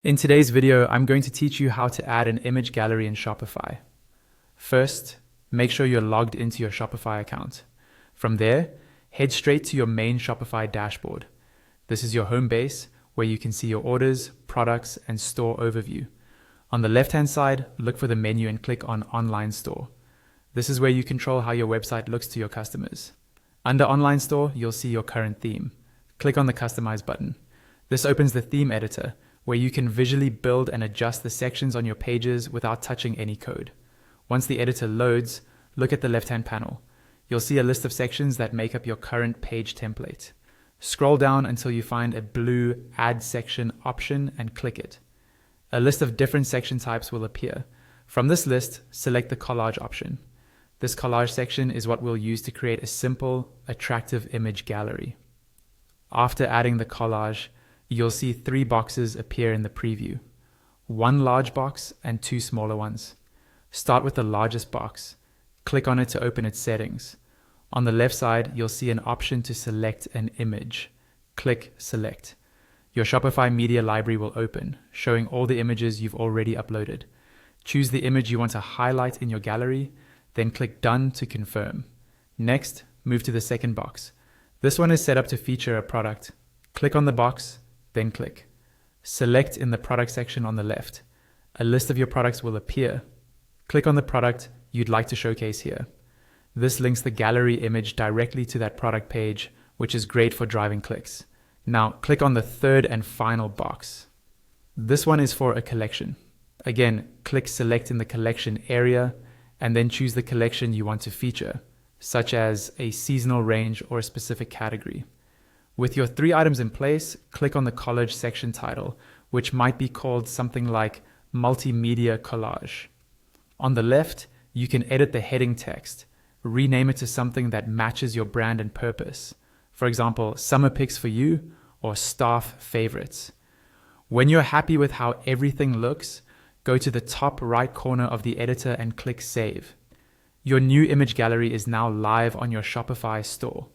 In today's video, I'm going to teach you how to add an image gallery in Shopify. First, make sure you're logged into your Shopify account. From there, head straight to your main Shopify dashboard. This is your home base where you can see your orders, products, and store overview. On the left-hand side, look for the menu and click on Online Store. This is where you control how your website looks to your customers. Under Online Store, you'll see your current theme. Click on the Customize button. This opens the theme editor, where you can visually build and adjust the sections on your pages without touching any code. Once the editor loads, look at the left-hand panel. You'll see a list of sections that make up your current page template. Scroll down until you find a blue Add Section option and click it. A list of different section types will appear. From this list, select the collage option. This collage section is what we'll use to create a simple, attractive image gallery. After adding the collage, you'll see 3 boxes appear in the preview. 1 large box and 2 smaller ones. Start with the largest box. Click on it to open its settings. On the left side, you'll see an option to select an image. Click Select. Your Shopify media library will open, showing all the images you've already uploaded. Choose the image you want to highlight in your gallery, then click Done to confirm. Next, move to the second box. This one is set up to feature a product. Click on the box, then click. Select in the product section on the left. A list of your products will appear. Click on the product you'd like to showcase here. This links the gallery image directly to that product page, which is great for driving clicks. Now click on the third and final box. This one is for a collection. Again, click Select in the collection area and then choose the collection you want to feature, such as a seasonal range or a specific category. With your 3 items in place, click on the collage section title, which might be called something like Multimedia Collage. On the left, you can edit the heading text, rename it to something that matches your brand and purpose. For example, Summer Picks for You or Staff Favorites. When you're happy with how everything looks, go to the top right corner of the editor and click Save. Your new image gallery is now live on your Shopify store.